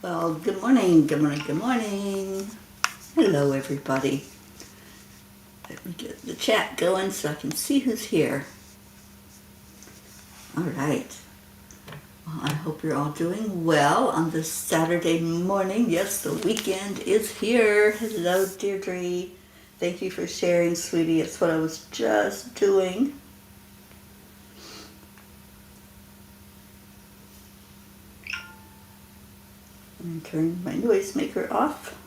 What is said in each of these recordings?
Well, good morning, good morning, good morning. Hello, everybody. Let me get the chat going so I can see who's here. All right. Well, I hope you're all doing well on this Saturday morning. Yes, the weekend is here. Hello, Deirdre. Thank you for sharing, sweetie. It's what I was just doing. And turn my noisemaker off.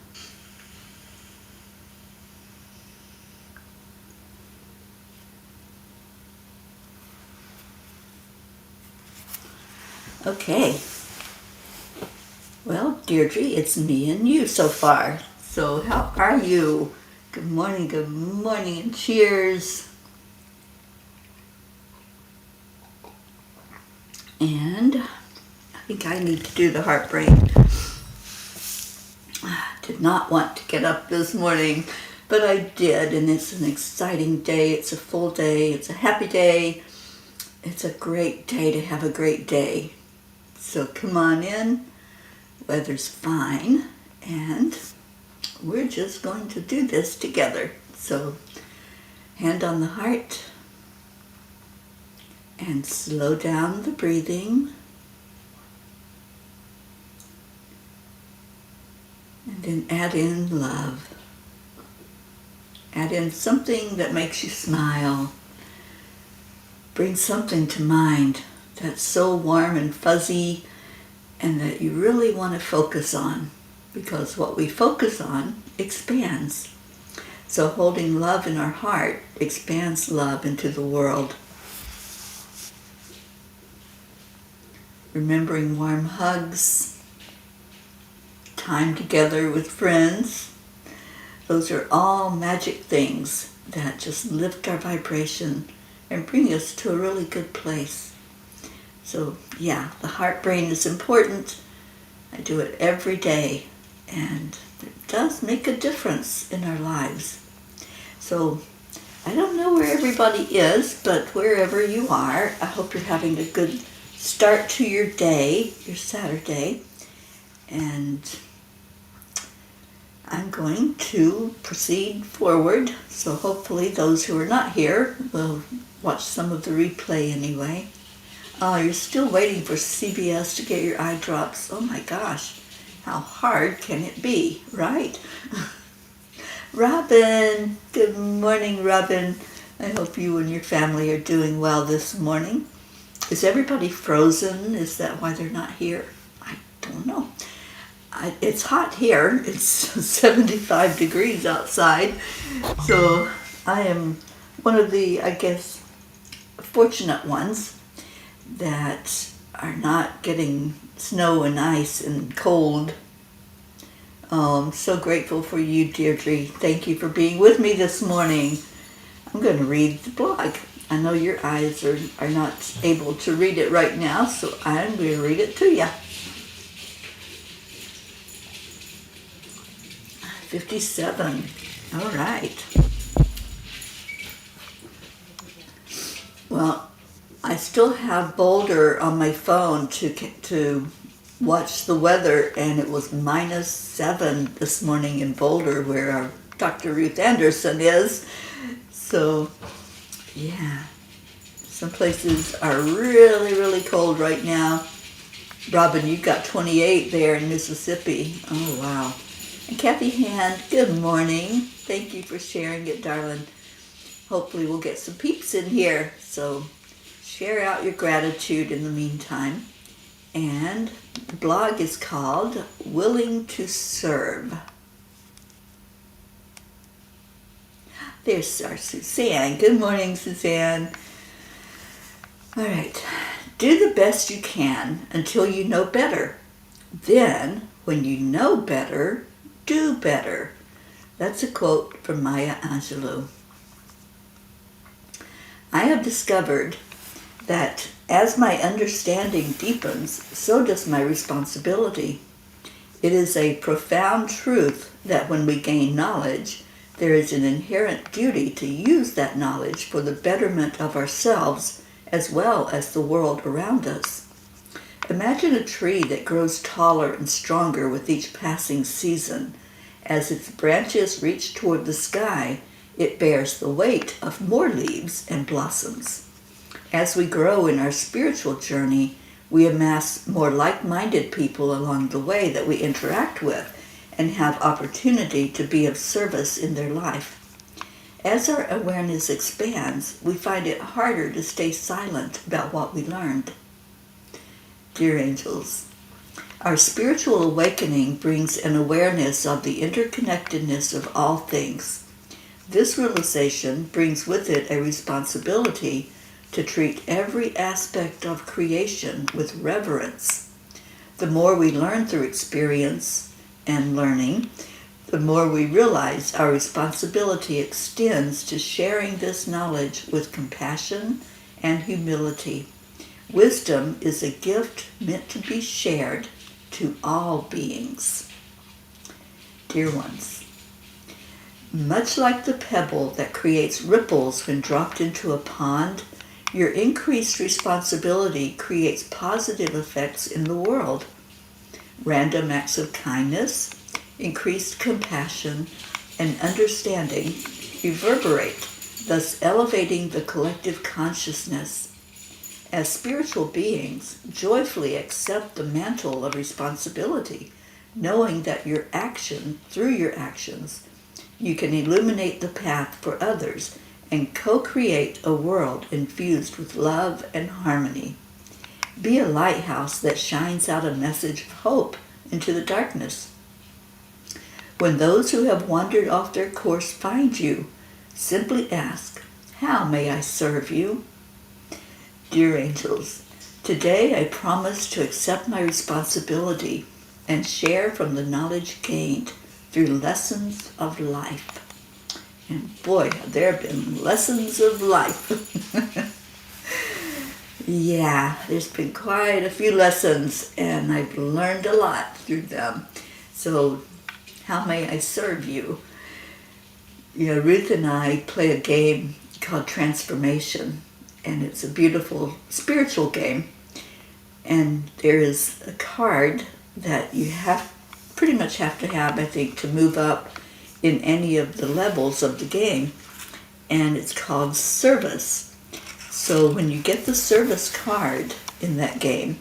Okay. Well, Deirdre, it's me and you so far. So how are you? Good morning, and cheers. And I think I need to do the heartbreak. I did not want to get up this morning, but I did, and it's an exciting day. It's a full day. It's a happy day. It's a great day to have a great day. So come on in. Weather's fine, and we're just going to do this together. So hand on the heart and slow down the breathing. And then add in love. Add in something that makes you smile. Bring something to mind that's so warm and fuzzy and that you really want to focus on, because what we focus on expands. So holding love in our heart expands love into the world. Remembering warm hugs, time together with friends, those are all magic things that just lift our vibration and bring us to a really good place. So yeah, the heart brain is important. I do it every day, and it does make a difference in our lives. So I don't know where everybody is, but wherever you are, I hope you're having a good start to your day, your Saturday. And I'm going to proceed forward, so hopefully those who are not here will watch some of the replay anyway. Oh, you're still waiting for CVS to get your eye drops. Oh my gosh, how hard can it be, right? Robin, good morning, Robin. I hope you and your family are doing well this morning. Is everybody frozen? Is that why they're not here? I don't know. It's hot here. It's 75 degrees outside. So I am one of the, I guess, fortunate ones that are not getting snow and ice and cold. I'm so grateful for you, Deirdre. Thank you for being with me this morning. I'm going to read the blog. I know your eyes are not able to read it right now, so I'm going to read it to you. 57. All right. Well, I still have Boulder on my phone to watch the weather, and it was -7 this morning in Boulder, where our Dr. Ruth Anderson is. So, yeah, some places are really, really cold right now. Robin, you've got 28 there in Mississippi. Oh, wow. And Kathy Hand, good morning. Thank you for sharing it, darling. Hopefully we'll get some peeps in here. So share out your gratitude in the meantime. And the blog is called Willing to Serve. There's our Suzanne. Good morning, Suzanne. All right. Do the best you can until you know better. Then, when you know better, do better. That's a quote from Maya Angelou. I have discovered that as my understanding deepens, so does my responsibility. It is a profound truth that when we gain knowledge, there is an inherent duty to use that knowledge for the betterment of ourselves as well as the world around us. Imagine a tree that grows taller and stronger with each passing season. As its branches reach toward the sky, it bears the weight of more leaves and blossoms. As we grow in our spiritual journey, we amass more like-minded people along the way that we interact with and have opportunity to be of service in their life. As our awareness expands, we find it harder to stay silent about what we learned. Dear angels, our spiritual awakening brings an awareness of the interconnectedness of all things. This realization brings with it a responsibility to treat every aspect of creation with reverence. The more we learn through experience and learning, the more we realize our responsibility extends to sharing this knowledge with compassion and humility. Wisdom is a gift meant to be shared to all beings. Dear ones, much like the pebble that creates ripples when dropped into a pond, your increased responsibility creates positive effects in the world. Random acts of kindness, increased compassion, and understanding reverberate, thus elevating the collective consciousness. As spiritual beings, joyfully accept the mantle of responsibility, knowing that through your actions, you can illuminate the path for others and co-create a world infused with love and harmony. Be a lighthouse that shines out a message of hope into the darkness. When those who have wandered off their course find you, simply ask, "How may I serve you?" Dear angels, today I promise to accept my responsibility and share from the knowledge gained through lessons of life. And boy, there have been lessons of life. Yeah, there's been quite a few lessons, and I've learned a lot through them. So, how may I serve you? Ruth and I play a game called Transformation, and it's a beautiful spiritual game. And there is a card that you pretty much have to have, I think, to move up in any of the levels of the game, and it's called Service. So when you get the service card in that game,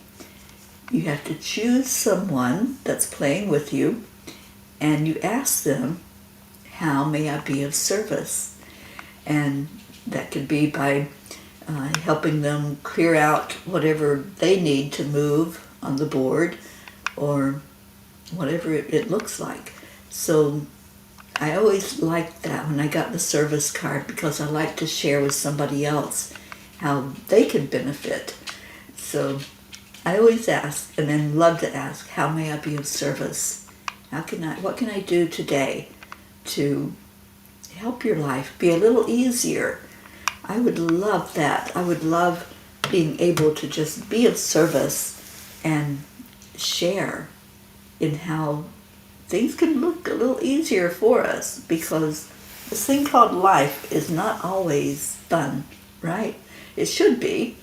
you have to choose someone that's playing with you, and you ask them, "How may I be of service?" And that could be by helping them clear out whatever they need to move on the board, or whatever it looks like. So I always liked that when I got the service card, because I like to share with somebody else how they can benefit. So I always ask, and then love to ask, how may I be of service? What can I do today to help your life be a little easier? I would love that. I would love being able to just be of service and share in how things can look a little easier for us, because this thing called life is not always fun, right? It should be.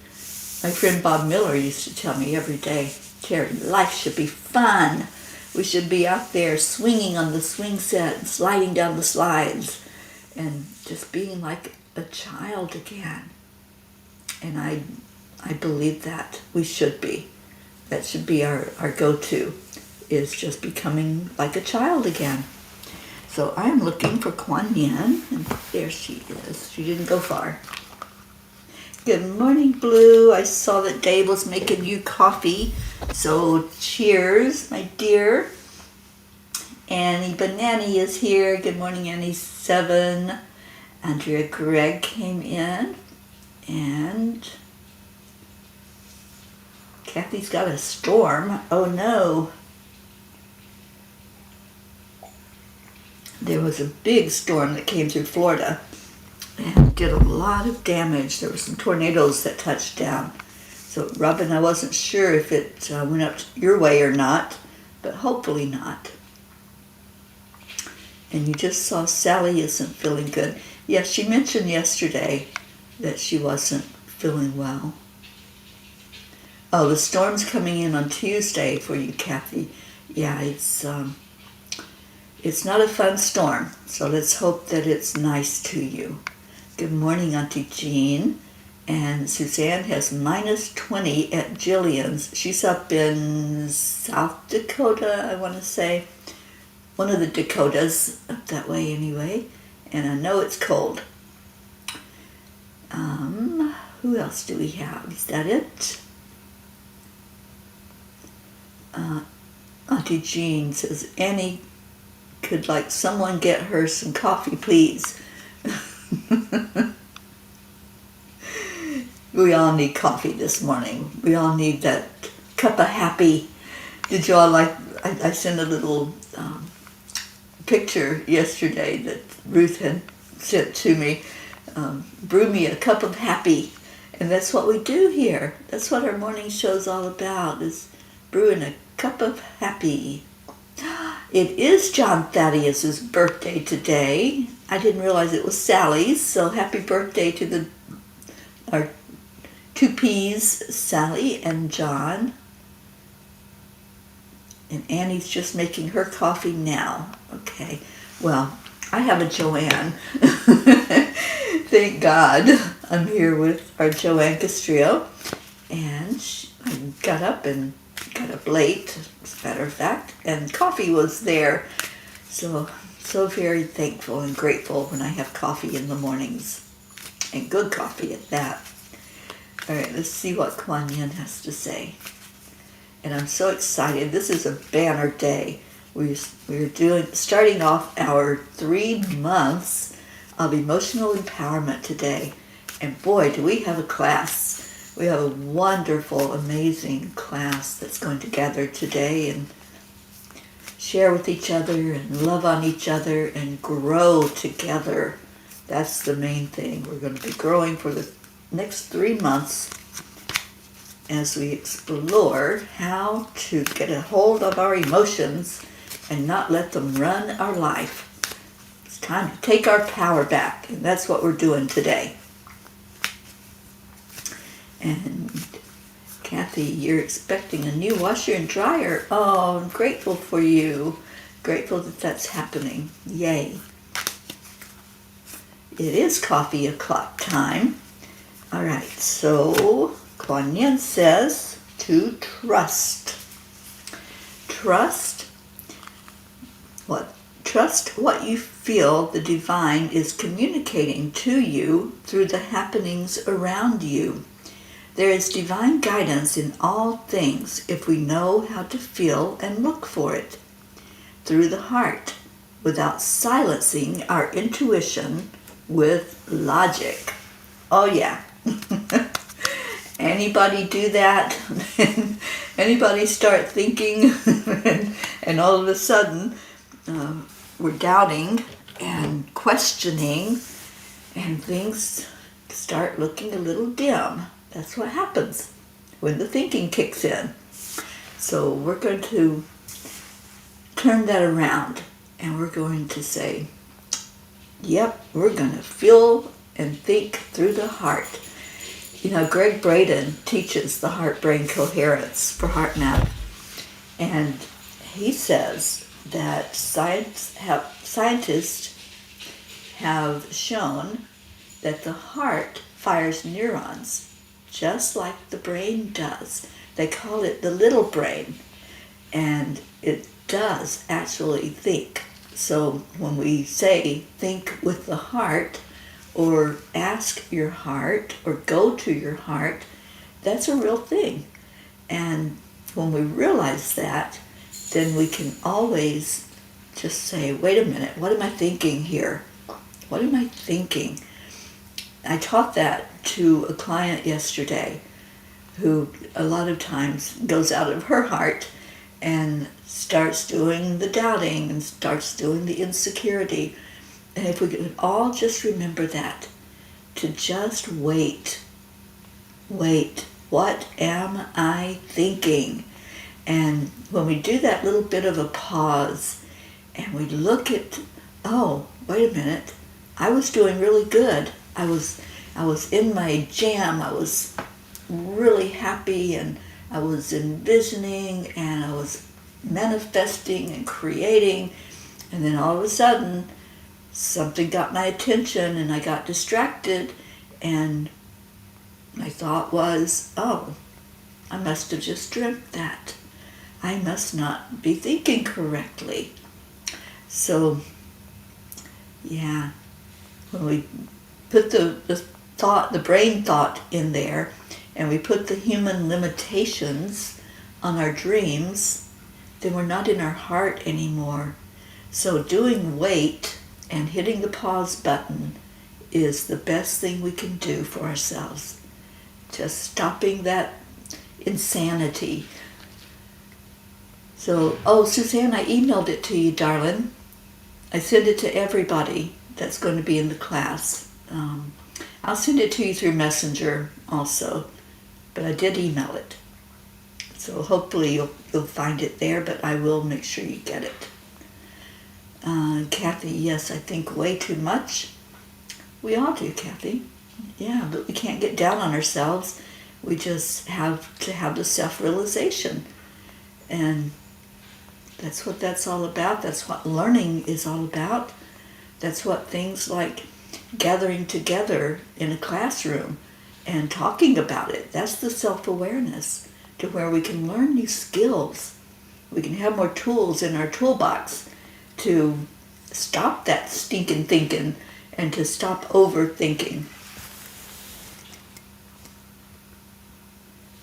My friend Bob Miller used to tell me every day, "Teri, life should be fun. We should be out there swinging on the swing set and sliding down the slides and just being like a child again." And I believe that we should be. That should be our go-to, is just becoming like a child again. So I'm looking for Kuan Yin, and there she is. She didn't go far. Good morning, Blue. I saw that Dave was making you coffee, so cheers, my dear. Annie Banani is here. Good morning, Annie 7. Andrea Gregg came in, and Kathy's got a storm. Oh no. There was a big storm that came through Florida and did a lot of damage. There were some tornadoes that touched down. So, Robin, I wasn't sure if it went up your way or not, but hopefully not. And you just saw Sally isn't feeling good. Yes, she mentioned yesterday that she wasn't feeling well. Oh, the storm's coming in on Tuesday for you, Kathy. Yeah, it's not a fun storm, so let's hope that it's nice to you. Good morning, Auntie Jean. And Suzanne has minus 20 at Jillian's. She's up in South Dakota, I want to say. One of the Dakotas, up that way anyway. And I know it's cold. Who else do we have? Is that it? Auntie Jean says, Annie, could like someone get her some coffee, please? We all need coffee this morning. We all need that cup of happy. Did you all like, I sent a little picture yesterday that Ruth had sent to me. Brew me a cup of happy. And that's what we do here. That's what our morning show's all about, is brewing a cup of happy. It is John Thaddeus's birthday today. I didn't realize it was Sally's, so happy birthday to our two P's, Sally and John. And Annie's just making her coffee now. Okay, well, I have a Joanne. Thank God I'm here with our Joanne Castrillo. And I got up late, as a matter of fact, and coffee was there. So very thankful and grateful when I have coffee in the mornings. And good coffee at that. All right, let's see what Kuan Yin has to say. And I'm so excited. This is a banner day. We're starting off our 3 months of emotional empowerment today. And boy, do we have a class. We have a wonderful, amazing class that's going to gather today and share with each other and love on each other and grow together. That's the main thing. We're going to be growing for the next 3 months as we explore how to get a hold of our emotions and not let them run our life. It's time to take our power back, and that's what we're doing today. And Kathy, you're expecting a new washer and dryer. Oh, I'm grateful for you. Grateful that that's happening. Yay. It is coffee o'clock time. All right, so Kuan Yin says to trust. Trust what? Trust what you feel the divine is communicating to you through the happenings around you. There is divine guidance in all things if we know how to feel and look for it. Through the heart, without silencing our intuition with logic. Oh yeah. Anybody do that? Anybody start thinking and all of a sudden we're doubting and questioning and things start looking a little dim. That's what happens when the thinking kicks in. So we're going to turn that around and we're going to say, yep, we're going to feel and think through the heart. You know, Greg Braden teaches the heart-brain coherence for HeartMath, and he says that scientists have shown that the heart fires neurons just like the brain does. They call it the little brain, and it does actually think. So when we say think with the heart, or ask your heart, or go to your heart, that's a real thing. And when we realize that, then we can always just say, wait a minute, what am I thinking here? What am I thinking? I taught that to a client yesterday who a lot of times goes out of her heart and starts doing the doubting and starts doing the insecurity. And if we could all just remember that, to just wait, what am I thinking? And when we do that little bit of a pause and we look at, oh, wait a minute, I was doing really good. I was in my jam. I was really happy and I was envisioning and I was manifesting and creating, and then all of a sudden something got my attention and I got distracted, and my thought was, oh, I must have just dreamt that. I must not be thinking correctly. So, yeah, when we put the brain thought in there, and we put the human limitations on our dreams, then we're not in our heart anymore. So doing wait and hitting the pause button is the best thing we can do for ourselves. Just stopping that insanity. So, Suzanne, I emailed it to you, darling. I sent it to everybody that's going to be in the class. I'll send it to you through Messenger also, but I did email it. So hopefully you'll find it there, but I will make sure you get it. Kathy, yes, I think way too much. We all do, Kathy. Yeah, but we can't get down on ourselves. We just have to have the self-realization. And that's what that's all about. That's what learning is all about. That's what things like gathering together in a classroom and talking about it, that's the self-awareness to where we can learn new skills. We can have more tools in our toolbox to stop that stinking thinking and to stop overthinking.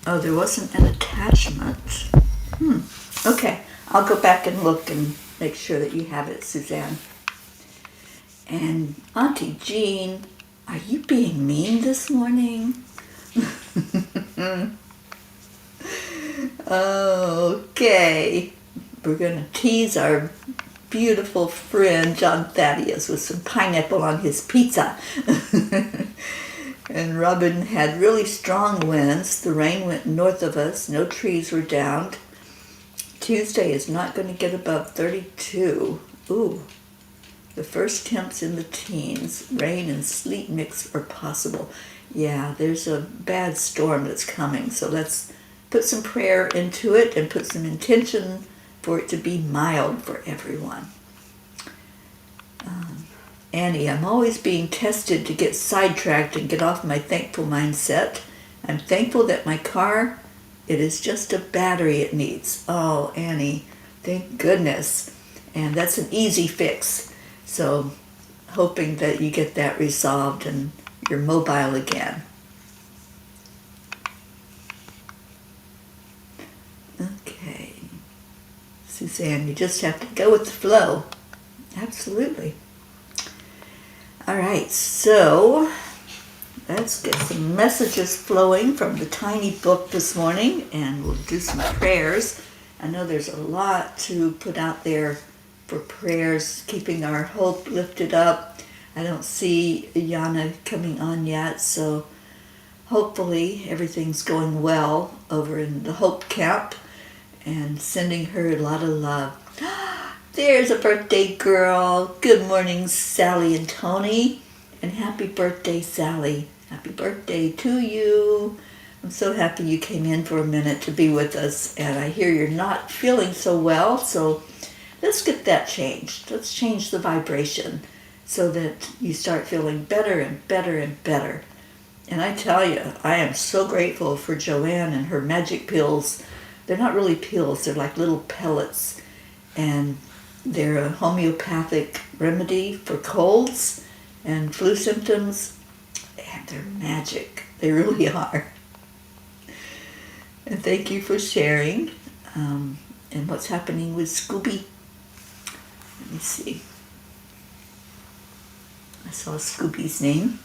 Oh, there wasn't an attachment. Okay, I'll go back and look and make sure that you have it, Suzanne. And Auntie Jean, are you being mean this morning? Okay, we're going to tease our beautiful friend John Thaddeus with some pineapple on his pizza. And Robin had really strong winds. The rain went north of us. No trees were downed. Tuesday is not going to get above 32. Ooh. The first temps in the teens. Rain and sleet mix are possible. Yeah, there's a bad storm that's coming. So let's put some prayer into it and put some intention for it to be mild for everyone. Annie, I'm always being tested to get sidetracked and get off my thankful mindset. I'm thankful that my car, it is just a battery it needs. Oh, Annie, thank goodness. And that's an easy fix. So hoping that you get that resolved and you're mobile again. Okay. Suzanne, you just have to go with the flow. Absolutely. All right, so let's get some messages flowing from the tiny book this morning, and we'll do some prayers. I know there's a lot to put out there for prayers, keeping our hope lifted up. I don't see Yana coming on yet, so hopefully everything's going well over in the Hope Camp, and sending her a lot of love. There's a birthday girl. Good morning, Sally and Tony. And happy birthday, Sally. Happy birthday to you. I'm so happy you came in for a minute to be with us. And I hear you're not feeling so well, so let's get that changed. Let's change the vibration so that you start feeling better and better and better. And I tell you, I am so grateful for Joanne and her magic pills. They're not really pills. They're like little pellets. And they're a homeopathic remedy for colds and flu symptoms, and they're magic. They really are. And thank you for sharing. And what's happening with Scooby? Let me see. I saw Scooby's name.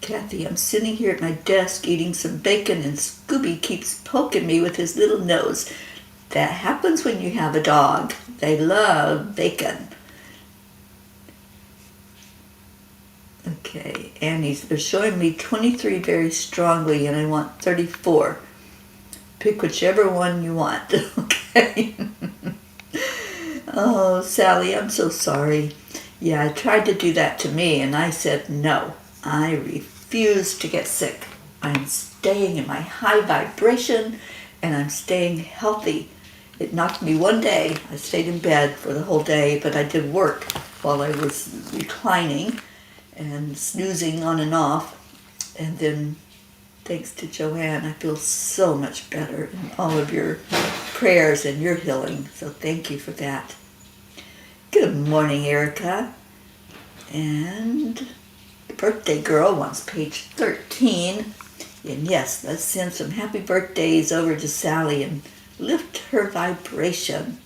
Kathy, I'm sitting here at my desk eating some bacon, and Scooby keeps poking me with his little nose. That happens when you have a dog. They love bacon. Okay, Annie's, they're showing me 23 very strongly, and I want 34. Pick whichever one you want, okay? Oh, Sally, I'm so sorry. Yeah, I tried to do that to me, and I said no. I refuse to get sick. I'm staying in my high vibration, and I'm staying healthy. It knocked me one day. I stayed in bed for the whole day, but I did work while I was reclining and snoozing on and off. And then, thanks to Joanne, I feel so much better in all of your prayers and your healing. So thank you for that. Good morning, Erica. And the birthday girl wants page 13. And yes, let's send some happy birthdays over to Sally and lift her vibration.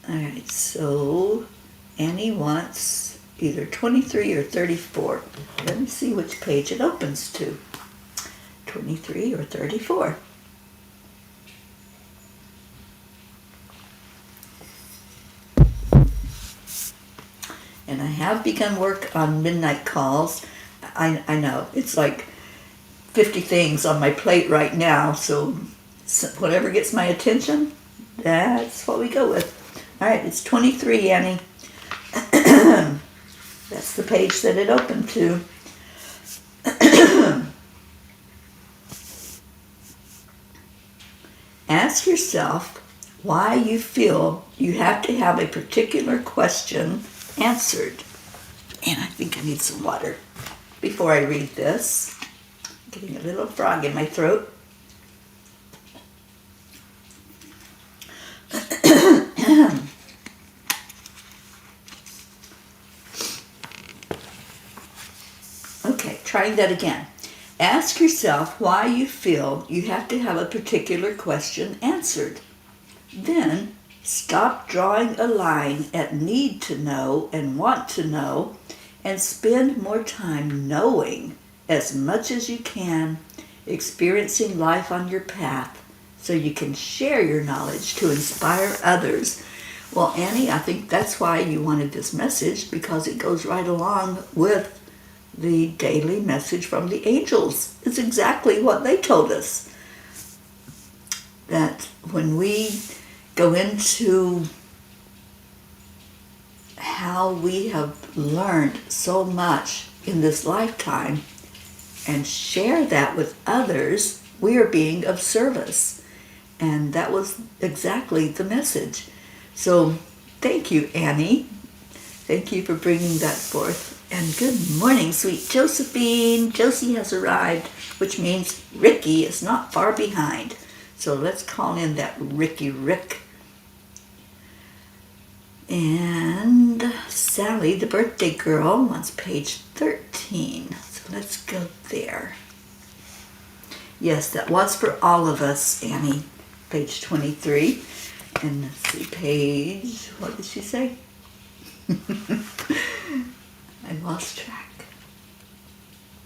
All right, so Annie wants either 23 or 34. Let me see which page it opens to. 23 or 34. And I have begun work on midnight calls. I know, it's like 50 things on my plate right now, so whatever gets my attention, that's what we go with. All right, it's 23, Annie. That's the page that it opened to. Ask yourself why you feel you have to have a particular question answered. And I think I need some water before I read this. I'm getting a little frog in my throat. Okay, trying that again. Ask yourself why you feel you have to have a particular question answered. Then stop drawing a line at need to know and want to know, and spend more time knowing as much as you can, experiencing life on your path so you can share your knowledge to inspire others. Well, Annie, I think that's why you wanted this message, because it goes right along with the daily message from the angels. It's exactly what they told us. That when we go into how we have learned so much in this lifetime and share that with others, we are being of service. And that was exactly the message. So thank you, Annie. Thank you for bringing that forth. And good morning, sweet Josephine. Josie has arrived, which means Ricky is not far behind. So let's call in that Ricky Rick. And Sally, the birthday girl, wants page 13. So let's go there. Yes, that was for all of us, Annie. Page 23. And let's see, page, what did she say? I lost track.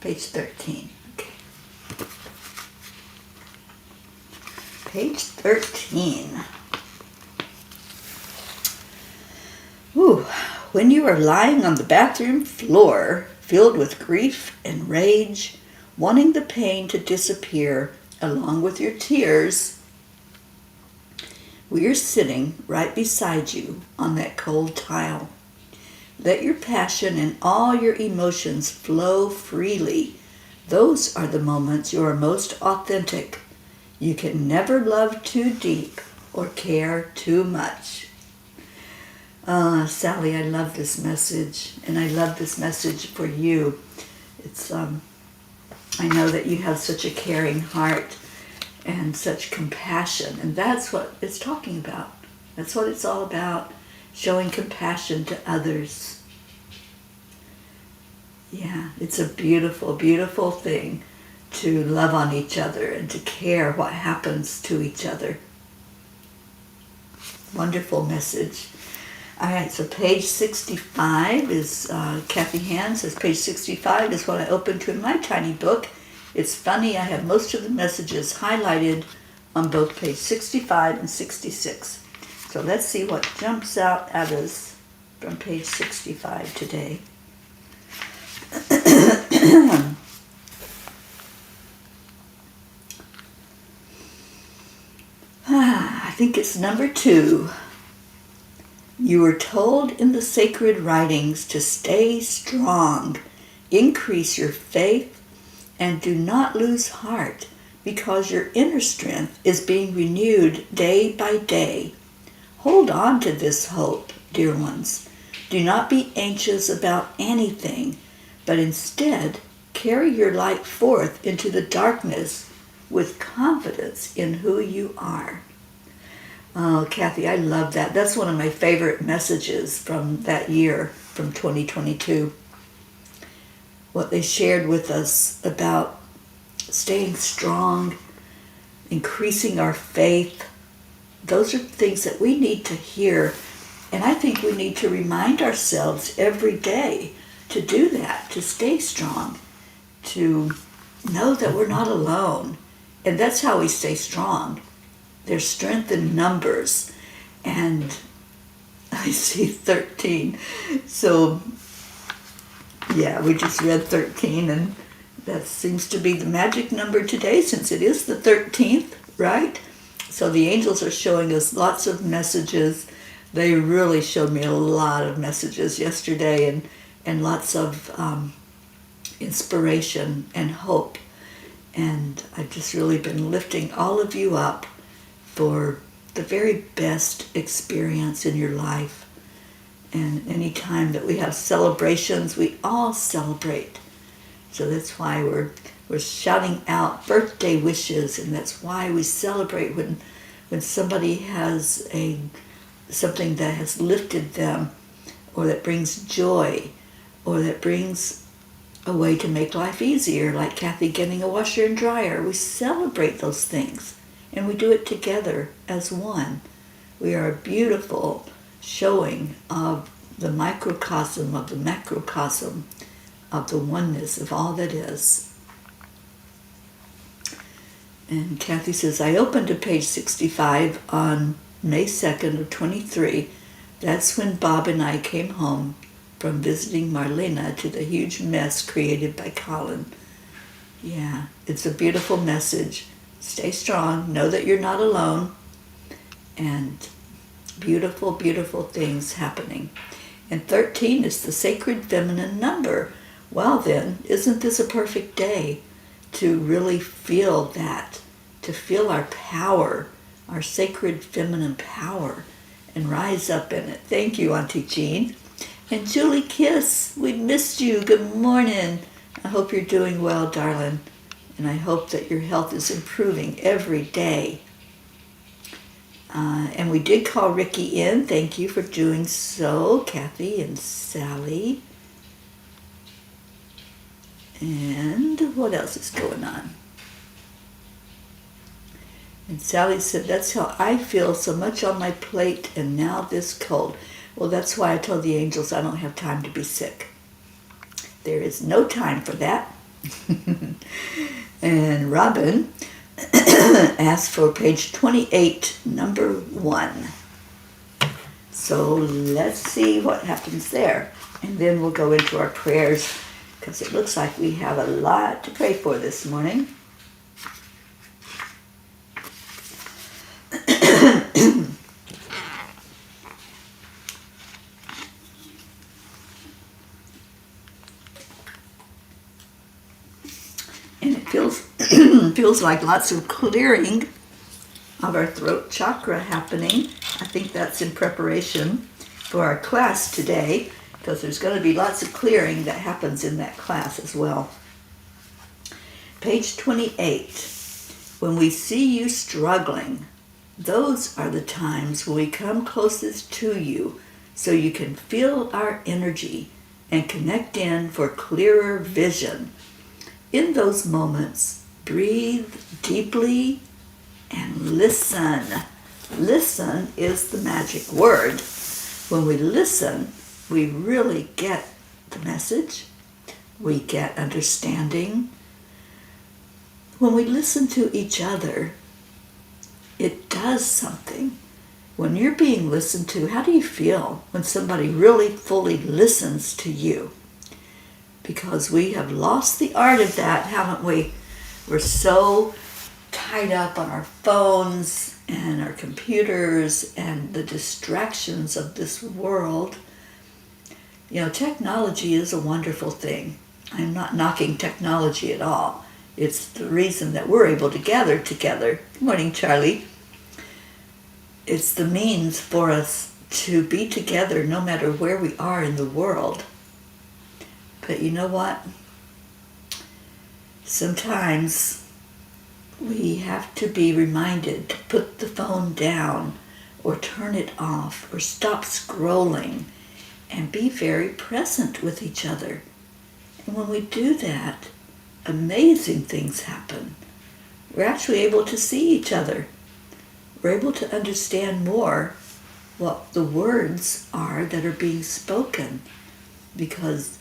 Page 13. Okay. Page 13. Ooh. When you are lying on the bathroom floor, filled with grief and rage, wanting the pain to disappear along with your tears, we are sitting right beside you on that cold tile. Let your passion and all your emotions flow freely. Those are the moments you are most authentic. You can never love too deep or care too much. Sally, I love this message, and I love this message for you. It's I know that you have such a caring heart and such compassion, and that's what it's talking about. That's what it's all about. Showing compassion to others. Yeah, it's a beautiful, beautiful thing to love on each other and to care what happens to each other. Wonderful message. All right, so page 65 is, Kathy Hand says page 65 is what I opened to in my tiny book. It's funny, I have most of the messages highlighted on both page 65 and 66. So let's see what jumps out at us from page 65 today. I think it's number 2. You were told in the sacred writings to stay strong Increase your faith and do not lose heart, because your inner strength is being renewed day by day. Hold on to this hope, dear ones. Do not be anxious about anything, but instead carry your light forth into the darkness with confidence in who you are. Oh, Kathy, I love that. That's one of my favorite messages from that year, from 2022. What they shared with us about staying strong, increasing our faith. Those are things that we need to hear. And I think we need to remind ourselves every day to do that, to stay strong, to know that we're not alone. And that's how we stay strong. There's strength in numbers. And I see 13. So, yeah, we just read 13, and that seems to be the magic number today, since it is the 13th, right? So the angels are showing us lots of messages. They really showed me a lot of messages yesterday, and lots of inspiration and hope. And I've just really been lifting all of you up for the very best experience in your life. And any time that we have celebrations, we all celebrate. So that's why we're shouting out birthday wishes, and that's why we celebrate when somebody has something that has lifted them, or that brings joy, or that brings a way to make life easier, like Kathy getting a washer and dryer. We celebrate those things, and we do it together as one. We are a beautiful showing of the microcosm of the macrocosm of the oneness of all that is. And Kathy says, I opened to page 65 on May 2nd of 23. That's when Bob and I came home from visiting Marlena to the huge mess created by Colin. Yeah, it's a beautiful message. Stay strong. Know that you're not alone. And beautiful, beautiful things happening. And 13 is the sacred feminine number. Well then, isn't this a perfect day to really feel that, to feel our power, our sacred feminine power, and rise up in it. Thank you, Auntie Jean. And Julie Kiss, we missed you. Good morning. I hope you're doing well, darling. And I hope that your health is improving every day. And we did call Ricky in. Thank you for doing so, Kathy and Sally. And what else is going on? And Sally said, that's how I feel, so much on my plate, and now this cold. Well, that's why I told the angels I don't have time to be sick. There is no time for that. And Robin asked for page 28, number 1. So let's see what happens there. And then we'll go into our prayers, because it looks like we have a lot to pray for this morning. And it feels like lots of clearing of our throat chakra happening. I think that's in preparation for our class today, because there's going to be lots of clearing that happens in that class as well. Page 28. When we see you struggling, those are the times when we come closest to you, so you can feel our energy and connect in for clearer vision. In those moments, breathe deeply and listen. Listen is the magic word. When we listen, we really get the message. We get understanding. When we listen to each other, it does something. When you're being listened to, how do you feel when somebody really fully listens to you? Because we have lost the art of that, haven't we? We're so tied up on our phones and our computers and the distractions of this world. You know, technology is a wonderful thing. I'm not knocking technology at all. It's the reason that we're able to gather together. Good morning, Charlie. It's the means for us to be together no matter where we are in the world. But you know what? Sometimes we have to be reminded to put the phone down or turn it off or stop scrolling and be very present with each other. And when we do that, amazing things happen. We're actually able to see each other. We're able to understand more what the words are that are being spoken, because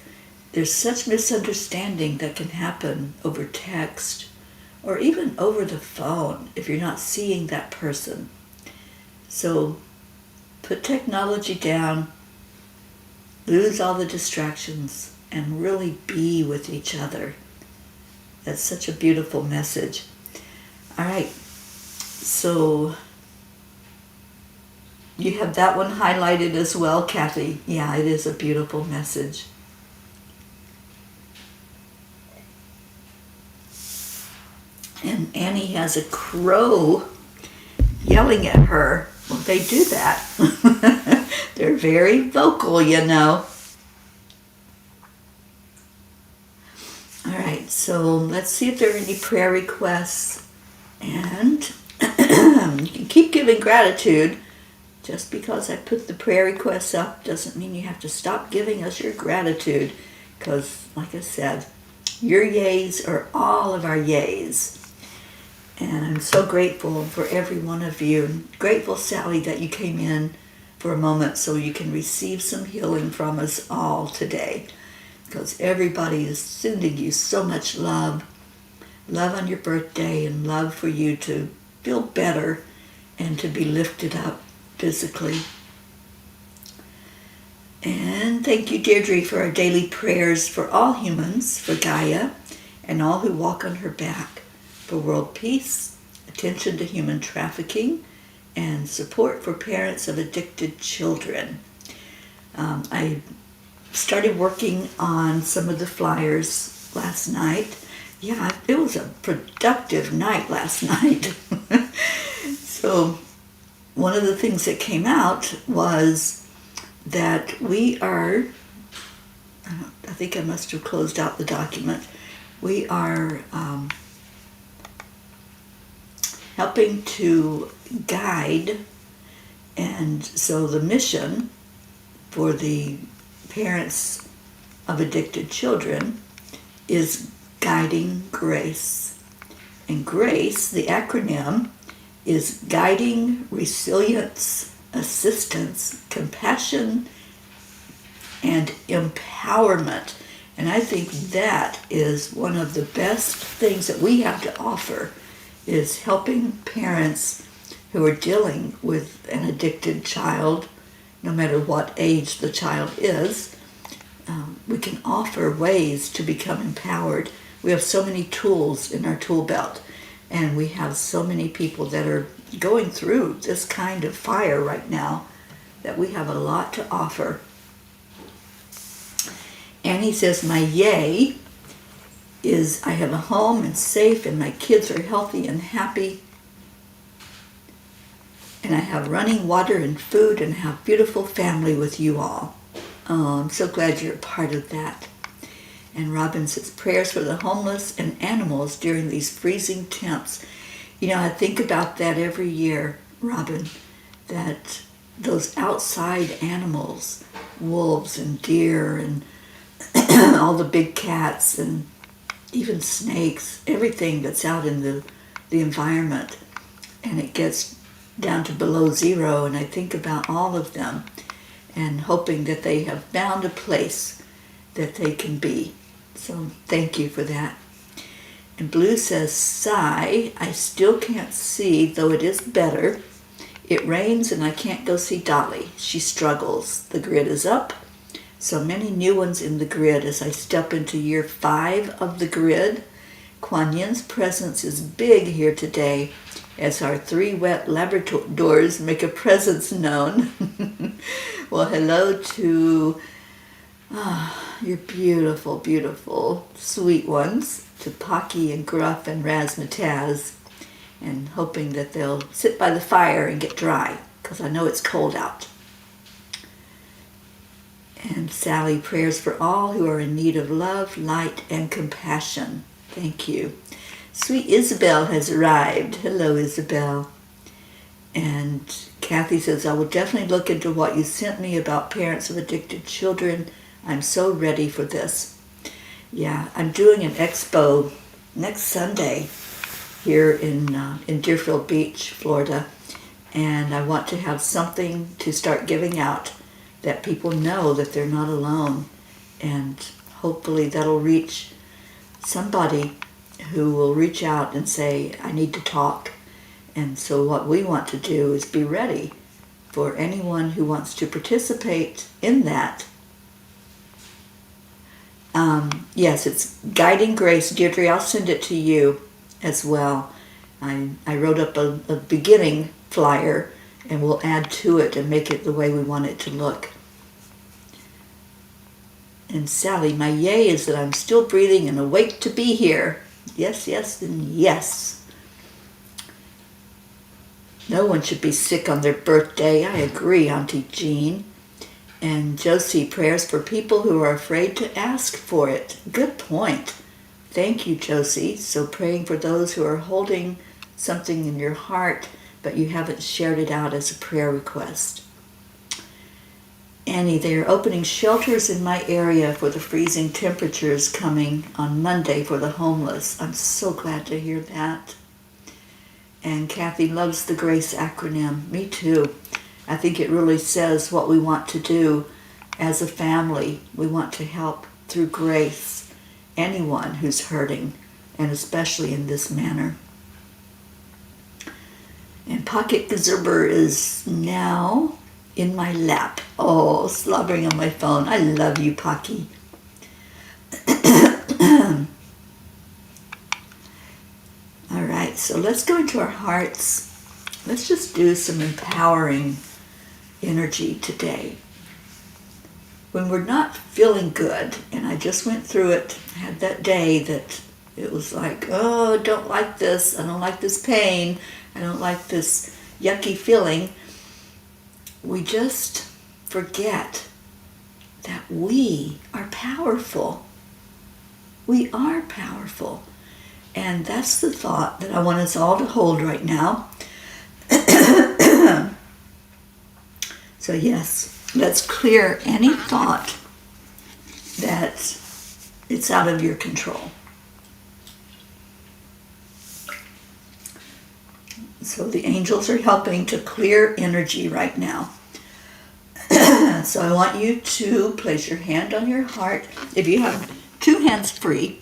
there's such misunderstanding that can happen over text or even over the phone if you're not seeing that person. So put technology down, lose all the distractions, and really be with each other. That's such a beautiful message. All right, so you have that one highlighted as well, Kathy. Yeah, it is a beautiful message. And Annie has a crow yelling at her. Well, they do that. They're very vocal, you know. All right, so let's see if there are any prayer requests. And you can keep giving gratitude. Just because I put the prayer requests up doesn't mean you have to stop giving us your gratitude. Because, like I said, your yays are all of our yays. And I'm so grateful for every one of you. I'm grateful, Sally, that you came in for a moment so you can receive some healing from us all today. Because everybody is sending you so much love. Love on your birthday and love for you to feel better and to be lifted up physically. And thank you, Deirdre, for our daily prayers for all humans, for Gaia, and all who walk on her back, for world peace, attention to human trafficking, and support for parents of addicted children. I started working on some of the flyers last night. Yeah, it was a productive night last night. So one of the things that came out was that we are, I think I must have closed out the document, we are helping to guide, and so the mission for the parents of addicted children is guiding grace. And grace, the acronym, is guiding, resilience, assistance, compassion, and empowerment. And I think that is one of the best things that we have to offer, is helping parents who are dealing with an addicted child, no matter what age the child is. We can offer ways to become empowered. We have so many tools in our tool belt, and we have so many people that are going through this kind of fire right now that we have a lot to offer. Annie says, my yay is I have a home and safe, and my kids are healthy and happy, and I have running water and food, and have beautiful family with you all. Oh, I'm so glad you're a part of that. And Robin says, prayers for the homeless and animals during these freezing temps. You know, I think about that every year, Robin, that those outside animals, wolves and deer and all the big cats and even snakes, everything that's out in the environment, and it gets down to below zero, and I think about all of them and hoping that they have found a place that they can be. So thank you for that. And Blue says, sigh, I still can't see, though it is better. It rains and I can't go see Dolly. She struggles. The grid is up. So many new ones in the grid as I step into year 5 of the grid. Kuan Yin's presence is big here today as our 3 wet Labradors make a presence known. Well, hello to You're beautiful, beautiful, sweet ones, to Pocky and Gruff and Razzmatazz, and hoping that they'll sit by the fire and get dry, because I know it's cold out. And Sally, prayers for all who are in need of love, light, and compassion. Thank you. Sweet Isabel has arrived. Hello, Isabel. And Kathy says, I will definitely look into what you sent me about parents of addicted children. I'm so ready for this. Yeah, I'm doing an expo next Sunday here in Deerfield Beach, Florida. And I want to have something to start giving out that people know that they're not alone. And hopefully that'll reach somebody who will reach out and say, I need to talk. And so what we want to do is be ready for anyone who wants to participate in that. Yes, it's Guiding Grace. Deirdre, I'll send it to you as well. I wrote up a beginning flyer, and we'll add to it and make it the way we want it to look. And Sally, my yay is that I'm still breathing and awake to be here. Yes, yes, and yes. No one should be sick on their birthday. I agree, Auntie Jean. And Josie, prayers for people who are afraid to ask for it. Good point. Thank you, Josie. So praying for those who are holding something in your heart, but you haven't shared it out as a prayer request. Annie, they are opening shelters in my area for the freezing temperatures coming on Monday for the homeless. I'm so glad to hear that. And Kathy loves the GRACE acronym. Me too. I think it really says what we want to do as a family. We want to help through grace anyone who's hurting, and especially in this manner. And Pocket Gazerber is now in my lap. Oh, slobbering on my phone. I love you, Pocky. All right, so let's go into our hearts. Let's just do some empowering energy today. When we're not feeling good, and I just went through it, I had that day that it was like, oh, I don't like this. I don't like this pain. I don't like this yucky feeling. We just forget that we are powerful. We are powerful. And that's the thought that I want us all to hold right now. So yes, let's clear any thought that it's out of your control. So the angels are helping to clear energy right now. So I want you to place your hand on your heart. If you have two hands free,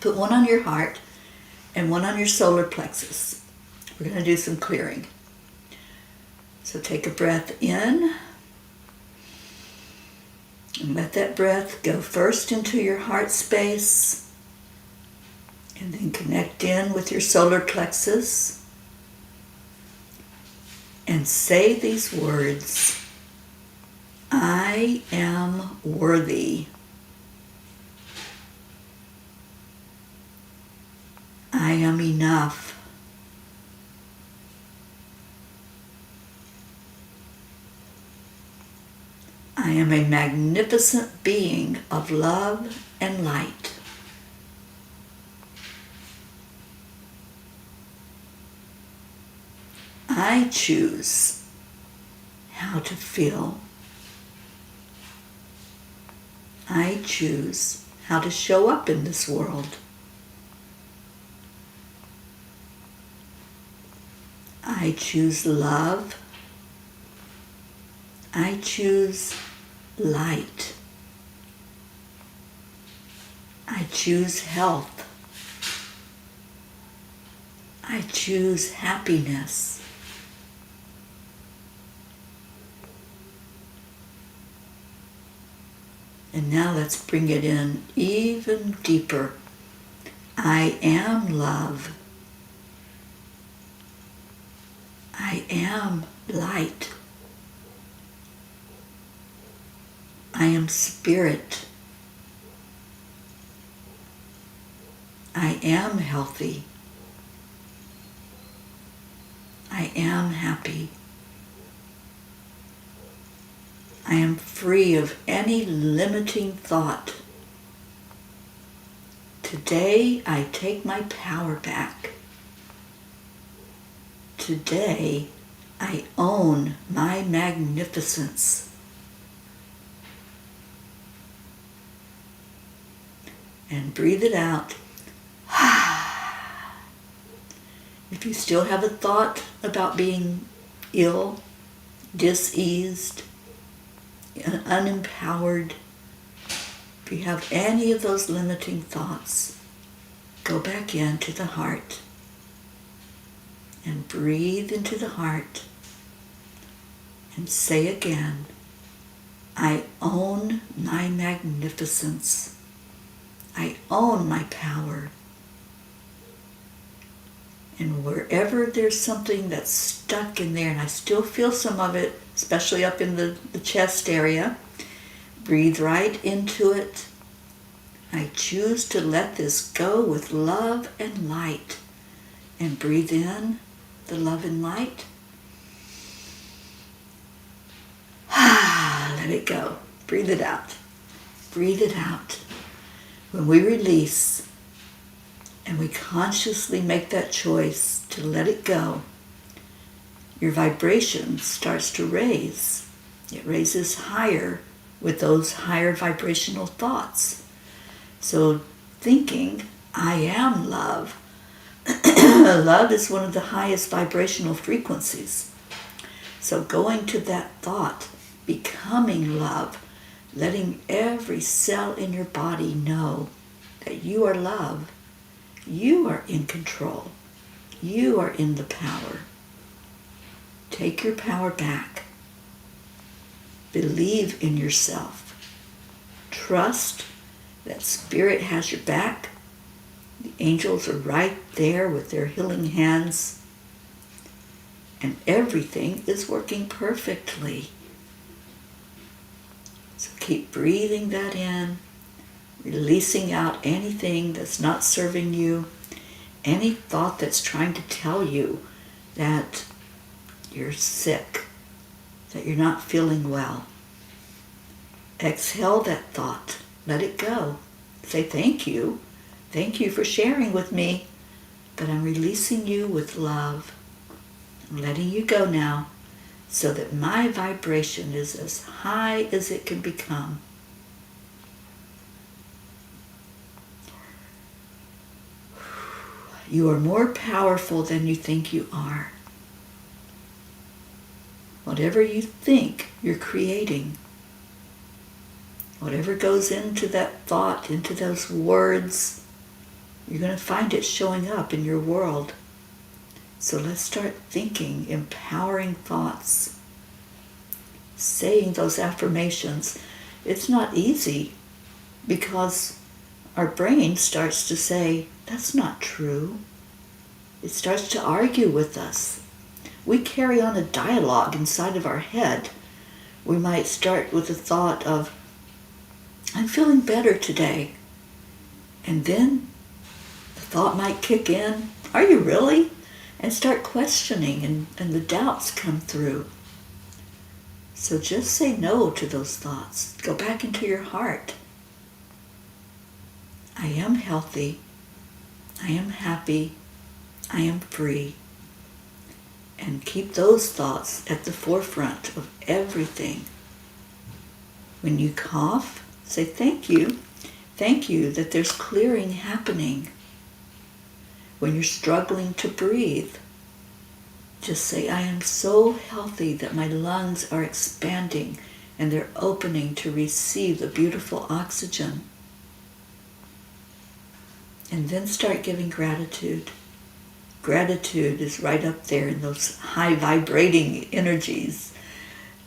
put one on your heart and one on your solar plexus. We're going to do some clearing. So take a breath in and let that breath go first into your heart space and then connect in with your solar plexus and say these words. I am worthy. I am enough. I am a magnificent being of love and light. I choose how to feel. I choose how to show up in this world. I choose love. I choose light. I choose health. I choose happiness. And now let's bring it in even deeper. I am love. I am light. I am spirit. I am healthy. I am happy. I am free of any limiting thought. Today I take my power back. Today I own my magnificence. And breathe it out. If you still have a thought about being ill, diseased, unempowered, if you have any of those limiting thoughts, go back into the heart and breathe into the heart and say again, I own my magnificence. I own my power. And wherever there's something that's stuck in there, and I still feel some of it, especially up in the chest area, breathe right into it. I choose to let this go with love and light. And breathe in the love and light. Let it go. Breathe it out. Breathe it out. When we release and we consciously make that choice to let it go, your vibration starts to raise. It raises higher with those higher vibrational thoughts. So thinking, I am love. Love is one of the highest vibrational frequencies. So going to that thought, becoming love, letting every cell in your body know that you are love. You are in control. You are in the power. Take your power back. Believe in yourself. Trust that Spirit has your back. The angels are right there with their healing hands. And everything is working perfectly. So keep breathing that in, releasing out anything that's not serving you, any thought that's trying to tell you that you're sick, that you're not feeling well. Exhale that thought. Let it go. Say thank you. Thank you for sharing with me, but I'm releasing you with love. I'm letting you go now so that my vibration is as high as it can become. You are more powerful than you think you are. Whatever you think, you're creating. Whatever goes into that thought, into those words, you're going to find it showing up in your world. So let's start thinking empowering thoughts, saying those affirmations. It's not easy because our brain starts to say, that's not true. It starts to argue with us. We carry on a dialogue inside of our head. We might start with the thought of, I'm feeling better today. And then the thought might kick in, are you really? And start questioning, and the doubts come through. So just say no to those thoughts. Go back into your heart. I am healthy. I am happy. I am free. And keep those thoughts at the forefront of everything. When you cough, say thank you. Thank you that there's clearing happening. When you're struggling to breathe, just say, I am so healthy that my lungs are expanding and they're opening to receive the beautiful oxygen. And then start giving gratitude. Gratitude is right up there in those high vibrating energies.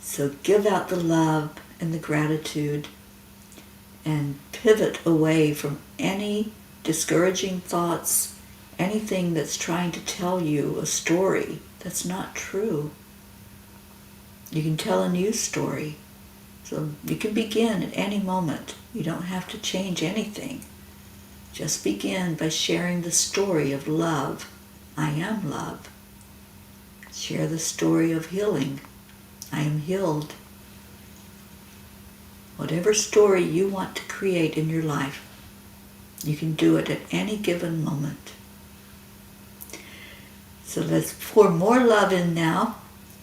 So give out the love and the gratitude and pivot away from any discouraging thoughts, anything that's trying to tell you a story that's not true. You can tell a new story. So you can begin at any moment. You don't have to change anything. Just begin by sharing the story of love. I am love. Share the story of healing. I am healed. Whatever story you want to create in your life, you can do it at any given moment. So let's pour more love in now,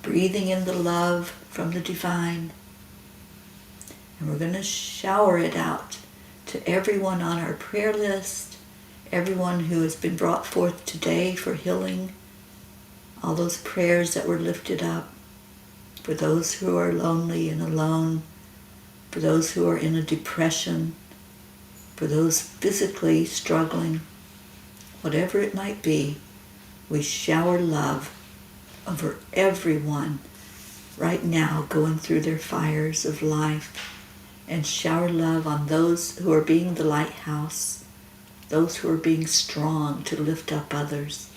breathing in the love from the divine. And we're going to shower it out to everyone on our prayer list, everyone who has been brought forth today for healing, all those prayers that were lifted up, for those who are lonely and alone, for those who are in a depression, for those physically struggling, whatever it might be, we shower love over everyone right now going through their fires of life, and shower love on those who are being the lighthouse, those who are being strong to lift up others.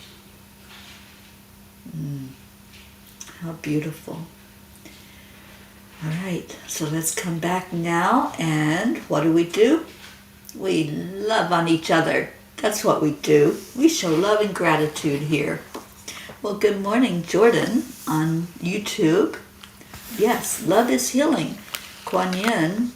How beautiful. All right, so let's come back now, and what do? We love on each other. That's what we do. We show love and gratitude here. Well, good morning, Jordan, on YouTube. Yes, love is healing. Kuan Yin,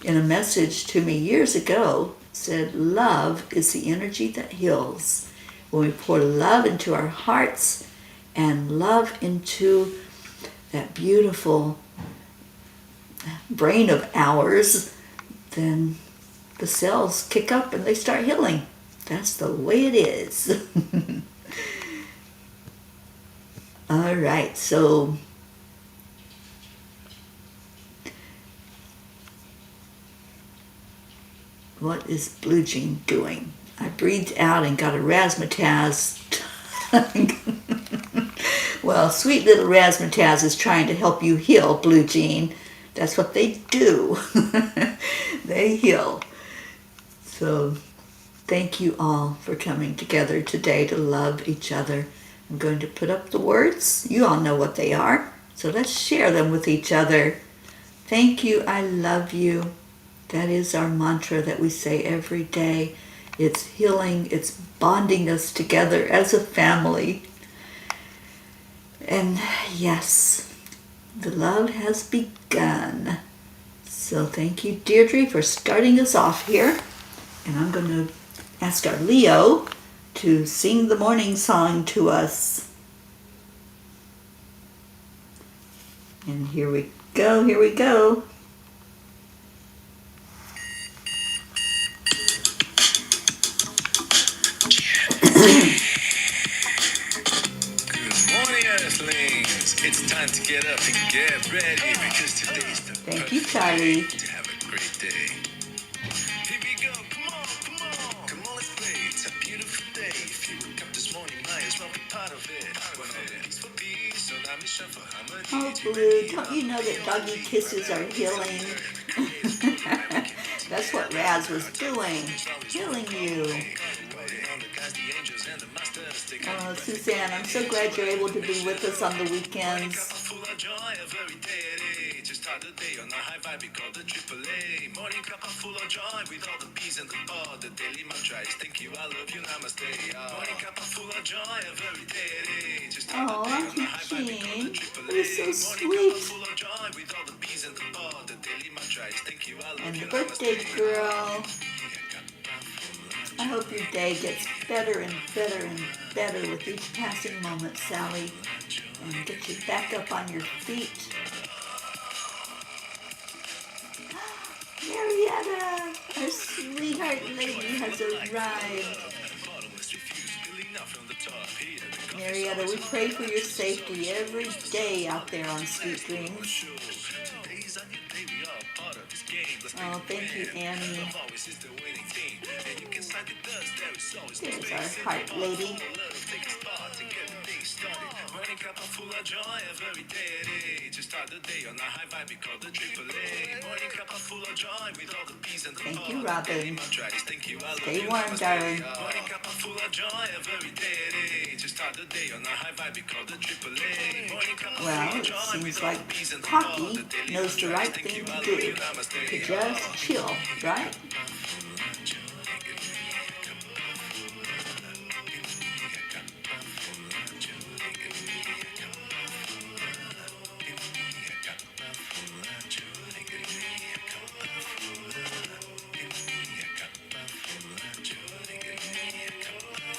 in a message to me years ago, said love is the energy that heals. When we pour love into our hearts and love into that beautiful brain of ours, then the cells kick up and they start healing. That's the way it is. All right, so what is Blue Jean doing? I breathed out and got a razzmatazz. Well, sweet little razzmatazz is trying to help you heal, Blue Jean. That's what they do. They heal. So thank you all for coming together today to love each other. I'm going to put up the words. You all know what they are. So let's share them with each other. Thank you. I love you. That is our mantra that we say every day. It's healing. It's bonding us together as a family. And yes, the love has begun. So thank you, Deirdre, for starting us off here. And I'm going to ask our Leo to sing the morning song to us. And here we go, here we go. It's time to get up and get ready because today's the Thank you, Charlie. To have a great day. Here we go, come on, let's play. It's a beautiful day. If you woke up this morning, might as well be part of it. Peaceful peace, so let me shuffle harmony. Oh, Blue, don't you know that doggy kisses are healing? That's what Raz was doing, healing you. Oh, Suzanne, I'm so glad you're able to be with us on the weekends. Start the day on a high vibe, we call the AAA. Morning cup of full of joy with all the bees and the pod. The daily mantra is thank you, I love you, namaste. Morning cup of full of joy every day. Just start the day on a high vibe, we call the AAA. You're so sweet. Morning cup of full of joy with all the bees and the pod. The daily mantra is thank you, I love and you, the birthday girl. I hope your day gets better and better and better with each passing moment, Sally. And get you back up on your feet. Marietta, our sweetheart lady, has arrived. Marietta, we pray for your safety every day out there on Sweet Dreams. Oh, thank you, Annie. There's our heart lady. full of joy every day. To start the day on a high vibe, we call the AAA. Morning cup full of joy with all the peas and the Thank you, Robin. Thank you, I love Stay you, warm, namaste. darling. Morning cup full of joy every day. To start the day on a high vibe, we call the AAA. Morning cup full Well, of it joy seems with all like the peas and the Pocky knows the right thing to do. To just chill, right?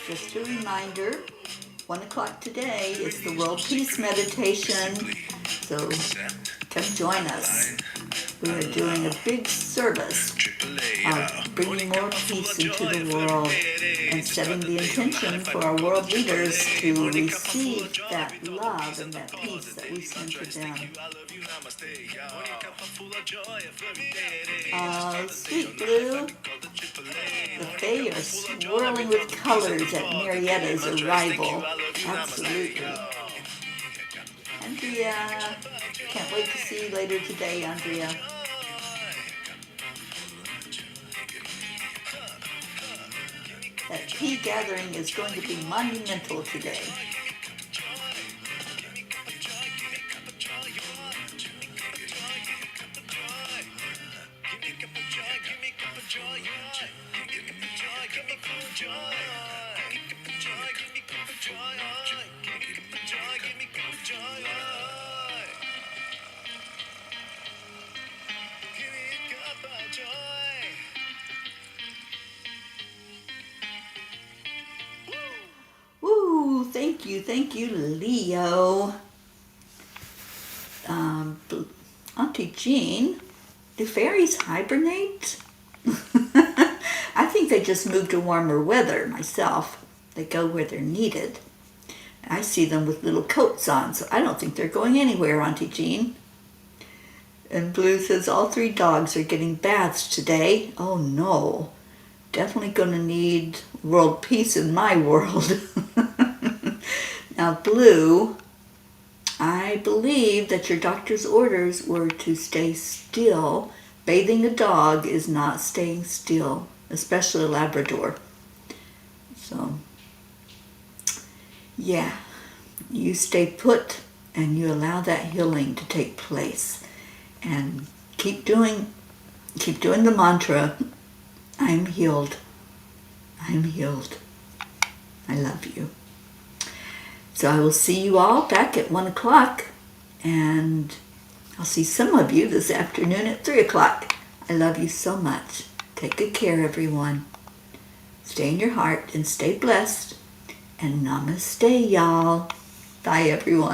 Just a reminder, 1 o'clock today is the World Peace Meditation, so come join us. We are doing a big service of bringing more peace into the world and setting the intention for our world leaders to receive that love and that peace that we send to them. Sweet Blue, the Fae are swirling with colors at Marietta's arrival. Absolutely. Andrea, can't wait to see you later today, Andrea. That tea gathering is going to be monumental today. Woo, thank you, Leo. Auntie Jean, do fairies hibernate? I think they just move to warmer weather myself. They go where they're needed. I see them with little coats on, so I don't think they're going anywhere, Auntie Jean. And Blue says all 3 dogs are getting baths today. Oh no, definitely going to need world peace in my world. Now, Blue, I believe that your doctor's orders were to stay still. Bathing a dog is not staying still, especially a Labrador. So, yeah, you stay put and you allow that healing to take place. And keep doing the mantra, I'm healed. I'm healed. I love you. So I will see you all back at 1 o'clock, and I'll see some of you this afternoon at 3 o'clock. I love you so much. Take good care, everyone. Stay in your heart and stay blessed. And namaste, y'all. Bye, everyone.